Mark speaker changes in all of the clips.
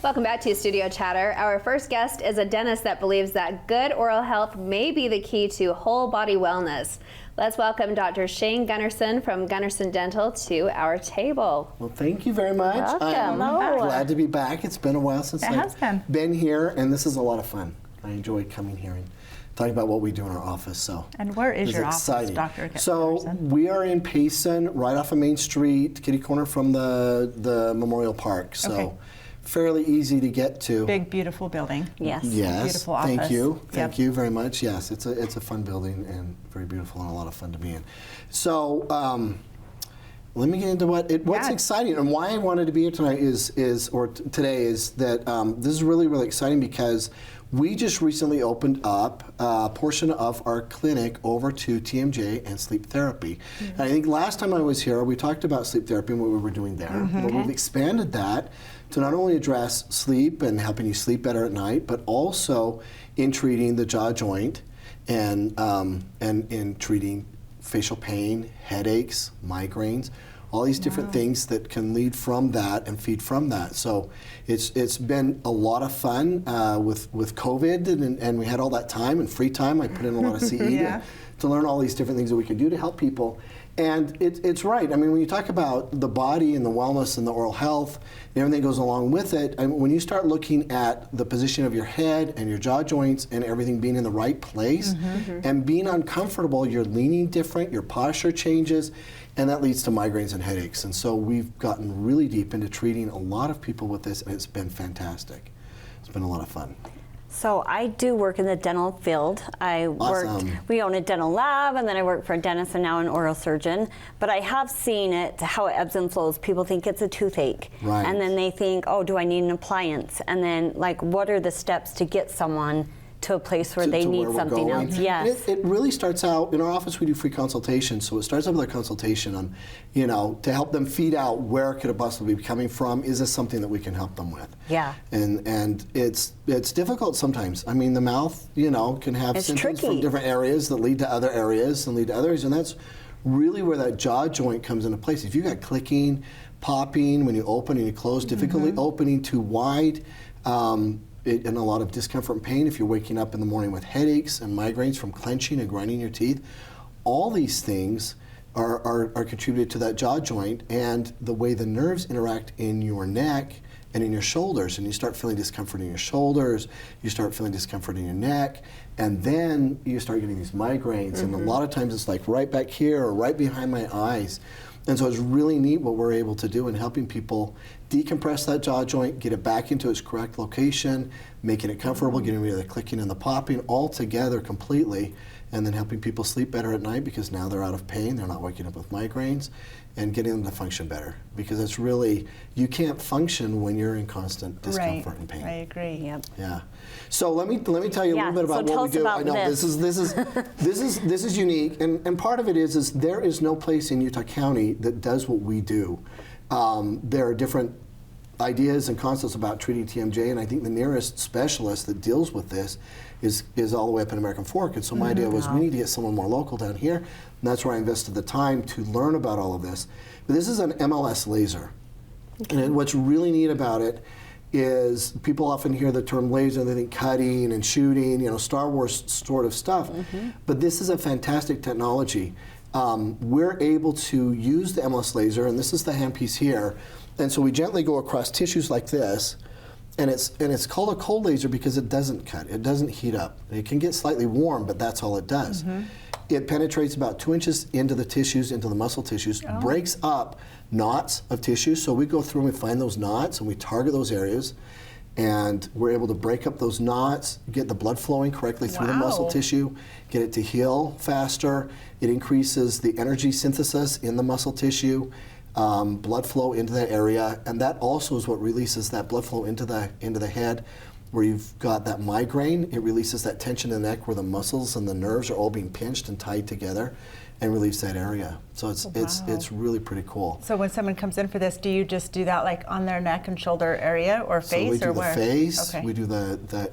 Speaker 1: Welcome back to Studio Chatter. Our first guest is a dentist that believes that good oral health may be the key to whole body wellness. Let's welcome Dr. Cheyn Gunnerson from Gunnerson Dental to our table.
Speaker 2: Well, thank you very much.
Speaker 1: Welcome.
Speaker 2: I'm glad to be back. It's been a while since I've been here, and this is a lot of fun. I enjoy coming here and talking about what we do in our office. So,
Speaker 3: and where is your office, Dr.
Speaker 2: So we are in Payson, right off of Main Street, kitty corner from the Memorial Park. So fairly easy to get to.
Speaker 3: Big, beautiful building.
Speaker 1: Yes.
Speaker 2: Yes.
Speaker 3: Beautiful office.
Speaker 2: Thank you. Thank you very much. Yes, it's a fun building and very beautiful and a lot of fun to be in. So let me get into what's exciting and why I wanted to be here tonight today is that this is really, really exciting because we just recently opened up a portion of our clinic over to TMJ and sleep therapy. And I think last time I was here, we talked about sleep therapy and what we were doing there. But we've expanded that to not only address sleep and helping you sleep better at night, but also in treating the jaw joint and in treating facial pain, headaches, migraines, all these different things that can lead from that and feed from that. So it's been a lot of fun with COVID and we had all that time and free time. I put in a lot of CE to learn all these different things that we could do to help people. And it's right. I mean, when you talk about the body and the wellness and the oral health and everything that goes along with it, and when you start looking at the position of your head and your jaw joints and everything being in the right place and being uncomfortable, you're leaning different, your posture changes, and that leads to migraines and headaches. And so we've gotten really deep into treating a lot of people with this, and it's been fantastic. It's been a lot of fun.
Speaker 4: So I do work in the dental field. We own a dental lab, and then I work for a dentist and now an oral surgeon. But I have seen it, how it ebbs and flows. People think it's a toothache.
Speaker 2: Right.
Speaker 4: And then they think, oh, do I need an appliance? And then, like, what are the steps to get someone to a place where they need something else? Yes.
Speaker 2: It really starts out, in our office we do free consultations, so it starts out with a consultation on, to help them feed out where could it possibly be coming from, is this something that we can help them with?
Speaker 4: Yeah.
Speaker 2: And it's difficult sometimes. I mean, the mouth, can have symptoms from different areas that lead to other areas and that's really where that jaw joint comes into place. If you got clicking, popping when you open and you close, difficulty opening too wide, and a lot of discomfort and pain if you're waking up in the morning with headaches and migraines from clenching and grinding your teeth. All these things are contributed to that jaw joint and the way the nerves interact in your neck and in your shoulders. And you start feeling discomfort in your shoulders, you start feeling discomfort in your neck, and then you start getting these migraines. And a lot of times it's like right back here or right behind my eyes. And so it's really neat what we're able to do in helping people decompress that jaw joint, get it back into its correct location, making it comfortable, getting rid of the clicking and the popping all together completely, and then helping people sleep better at night because now they're out of pain, they're not waking up with migraines, and getting them to function better. Because it's really, you can't function when you're in constant discomfort and pain.
Speaker 3: I agree.
Speaker 4: Yep.
Speaker 2: Yeah. So let me tell you a little bit about what we do. I know this is unique, and part of it is there is no place in Utah County that does what we do. There are different ideas and concepts about treating TMJ, and I think the nearest specialist that deals with this is all the way up in American Fork. And so my idea was we need to get someone more local down here, and that's where I invested the time to learn about all of this. But this is an MLS laser, and what's really neat about it is people often hear the term laser and they think cutting and shooting, Star Wars sort of stuff. But this is a fantastic technology. We're able to use the MLS laser, and this is the handpiece here, and so we gently go across tissues like this, and it's called a cold laser because it doesn't cut, it doesn't heat up. It can get slightly warm, but that's all it does. It penetrates about 2 inches into the tissues, into the muscle tissues, breaks up knots of tissue, so we go through and we find those knots and we target those areas, and we're able to break up those knots, get the blood flowing correctly through the muscle tissue, get it to heal faster. It increases the energy synthesis in the muscle tissue, blood flow into that area, and that also is what releases that blood flow into the head. Where you've got that migraine, it releases that tension in the neck where the muscles and the nerves are all being pinched and tied together, and relieves that area. So it's really pretty cool.
Speaker 3: So when someone comes in for this, do you just do that like on their neck and shoulder area or face,
Speaker 2: or
Speaker 3: where?
Speaker 2: So we do the face, we do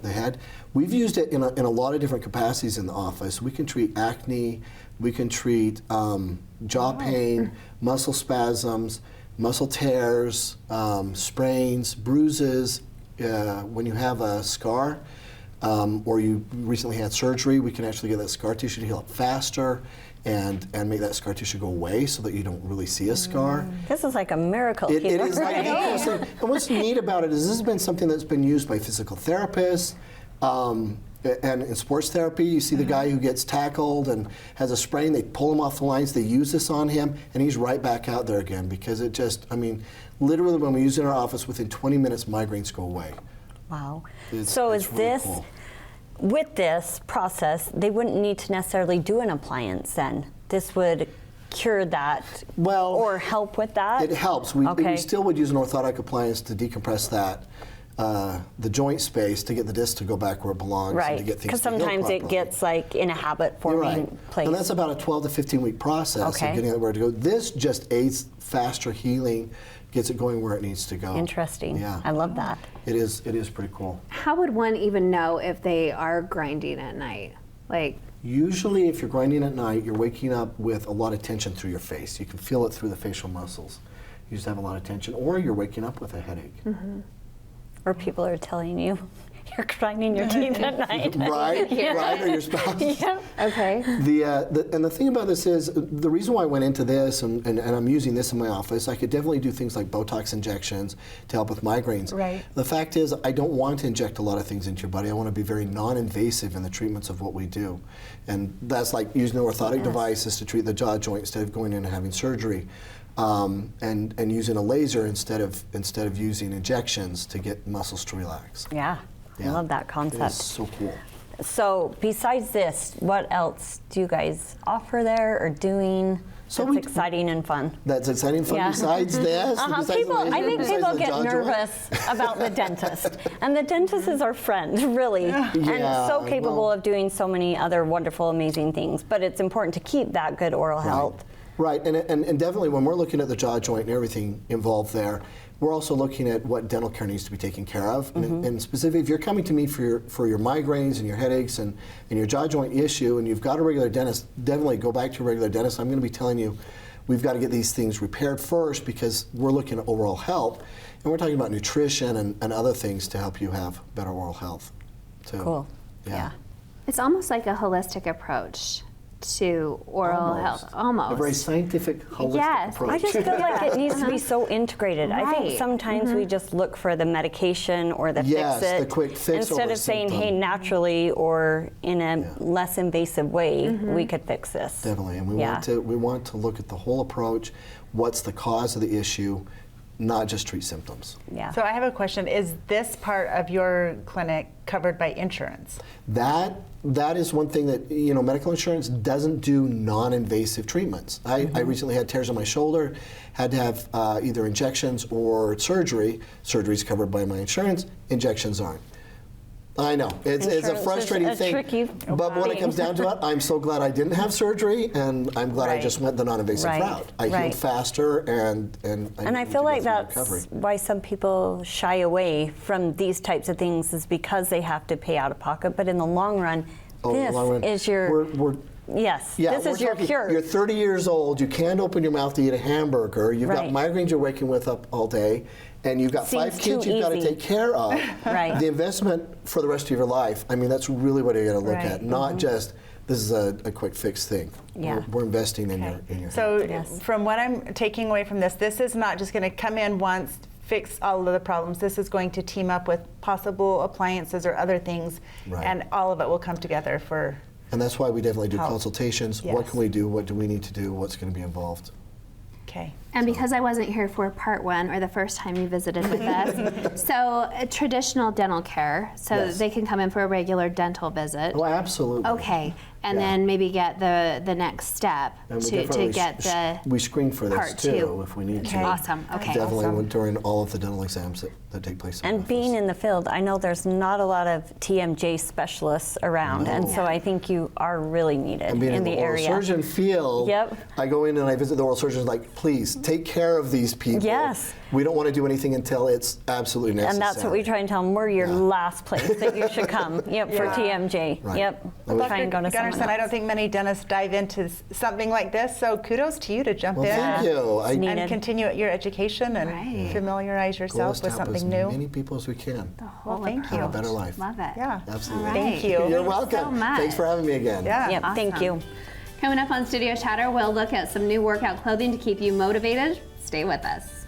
Speaker 2: the head. We've used it in a lot of different capacities in the office. We can treat acne, we can treat jaw pain, muscle spasms, muscle tears, sprains, bruises, when you have a scar or you recently had surgery, we can actually get that scar tissue to heal up faster and make that scar tissue go away so that you don't really see a scar.
Speaker 4: This is like a miracle.
Speaker 2: It is like and what's neat about it is this has been something that's been used by physical therapists. And in sports therapy, you see the guy who gets tackled and has a sprain, they pull him off the lines, they use this on him, and he's right back out there again because it just, I mean, literally when we use it in our office, within 20 minutes, migraines go away.
Speaker 4: Wow.
Speaker 2: It's
Speaker 4: so is
Speaker 2: really
Speaker 4: this,
Speaker 2: cool.
Speaker 4: with this process, they wouldn't need to necessarily do an appliance then? This would cure that or help with that?
Speaker 2: It helps. We still would use an orthotic appliance to decompress that. The joint space to get the disc to go back where it belongs and to get things
Speaker 4: because
Speaker 2: to heal
Speaker 4: sometimes it
Speaker 2: properly.
Speaker 4: gets like in a habit forming place.
Speaker 2: And that's about a 12 to 15 week process of getting it where to go. This just aids faster healing, gets it going where it needs to go.
Speaker 4: Interesting.
Speaker 2: Yeah.
Speaker 4: I love that.
Speaker 2: It is pretty cool.
Speaker 1: How would one even know if they are grinding at night? Like,
Speaker 2: usually if you're grinding at night, you're waking up with a lot of tension through your face. You can feel it through the facial muscles. You just have a lot of tension, or you're waking up with a headache.
Speaker 4: Or people are telling you you're grinding your teeth at night.
Speaker 2: Right, or your spouse.
Speaker 4: Yeah.
Speaker 1: okay.
Speaker 2: And the thing about this is, the reason why I went into this, and I'm using this in my office, I could definitely do things like Botox injections to help with migraines.
Speaker 3: Right.
Speaker 2: The fact is, I don't want to inject a lot of things into your body. I want to be very non-invasive in the treatments of what we do. And that's like using orthotic devices to treat the jaw joint instead of going in and having surgery. And using a laser instead of using injections to get muscles to relax.
Speaker 4: Yeah. I love that concept.
Speaker 2: It's so cool.
Speaker 4: So besides this, what else do you guys offer there or doing that's exciting and fun?
Speaker 2: That's exciting and fun besides this? Besides the laser,
Speaker 4: I think
Speaker 2: besides
Speaker 4: people
Speaker 2: the
Speaker 4: get
Speaker 2: jaw joint?
Speaker 4: nervous about the dentist. And the dentist is our friend, really. And so capable of doing so many other wonderful, amazing things. But it's important to keep that good oral health.
Speaker 2: Right, and definitely when we're looking at the jaw joint and everything involved there, we're also looking at what dental care needs to be taken care of. And specifically, if you're coming to me for your migraines and your headaches and your jaw joint issue, and you've got a regular dentist, definitely go back to your regular dentist. I'm going to be telling you, we've got to get these things repaired first because we're looking at overall health, and we're talking about nutrition and other things to help you have better oral health. So,
Speaker 4: Cool. Yeah.
Speaker 1: It's almost like a holistic approach to oral health. Almost.
Speaker 2: A very scientific, holistic approach.
Speaker 4: I just feel like it needs to be so integrated. I think sometimes we just look for the medication or the fix it.
Speaker 2: The quick fix
Speaker 4: instead of saying, hey, naturally or in a less invasive way, we could fix this.
Speaker 2: Definitely, and we want to look at the whole approach. What's the cause of the issue? Not just treat symptoms.
Speaker 3: Yeah. So I have a question. Is this part of your clinic covered by insurance?
Speaker 2: That is one thing that, medical insurance doesn't do non-invasive treatments. I recently had tears on my shoulder, had to have either injections or surgery. Surgery's covered by my insurance, injections aren't. I know, it's a frustrating thing, but when it comes down to it, I'm so glad I didn't have surgery, and I'm glad I just went the non-invasive route. I healed faster, and
Speaker 4: I feel like that's why some people shy away from these types of things, is because they have to pay out of pocket. But in the long run, this is your this is your cure.
Speaker 2: You're 30 years old. You can't open your mouth to eat a hamburger. You've got migraines you're waking with up all day. And you've got 5 kids you've got to take care of. The investment for the rest of your life, I mean, that's really what you're going to look at, not just this is a quick fix thing. We're investing in your
Speaker 3: So
Speaker 2: health.
Speaker 3: From what I'm taking away from this is not just going to come in once, fix all of the problems. This is going to team up with possible appliances or other things, and all of it will come together for
Speaker 2: And that's why we definitely do consultations.
Speaker 3: Yes.
Speaker 2: What can we do? What do we need to do? What's going to be involved?
Speaker 3: Okay.
Speaker 1: And because I wasn't here for part 1 or the first time you visited with us, so traditional dental care, so they can come in for a regular dental visit.
Speaker 2: Oh, absolutely.
Speaker 1: Okay, and then maybe get the next step to get
Speaker 2: we screen for this
Speaker 1: part
Speaker 2: too if we need to.
Speaker 1: Awesome. Okay.
Speaker 2: Definitely during all of the dental exams that take place.
Speaker 4: And being in the field, I know there's not a lot of TMJ specialists around, and so I think you are really needed
Speaker 2: and being
Speaker 4: in the
Speaker 2: oral
Speaker 4: area.
Speaker 2: surgeon field, I go in and I visit the oral surgeons like, please take care of these people.
Speaker 4: Yes.
Speaker 2: We don't want to do anything until it's absolutely necessary.
Speaker 4: And that's what we try and tell them. We're your last place that you should come. For TMJ.
Speaker 2: Right.
Speaker 4: Yep. We'll try and go to some
Speaker 3: Gunnerson. I don't think many dentists dive into something like this, so kudos to you to jump in.
Speaker 2: Thank you.
Speaker 3: And continue your education and familiarize yourself with something new.
Speaker 2: As many people as we can.
Speaker 3: Thank you.
Speaker 2: Have a better life.
Speaker 1: Love it.
Speaker 3: Yeah.
Speaker 2: Absolutely.
Speaker 1: Right.
Speaker 3: Thank you.
Speaker 2: You're welcome.
Speaker 1: So much.
Speaker 2: Thanks for having me again.
Speaker 3: Yeah.
Speaker 1: Awesome.
Speaker 4: Thank you.
Speaker 1: Coming up on Studio Chatter, we'll look at some new workout clothing to keep you motivated. Stay with us.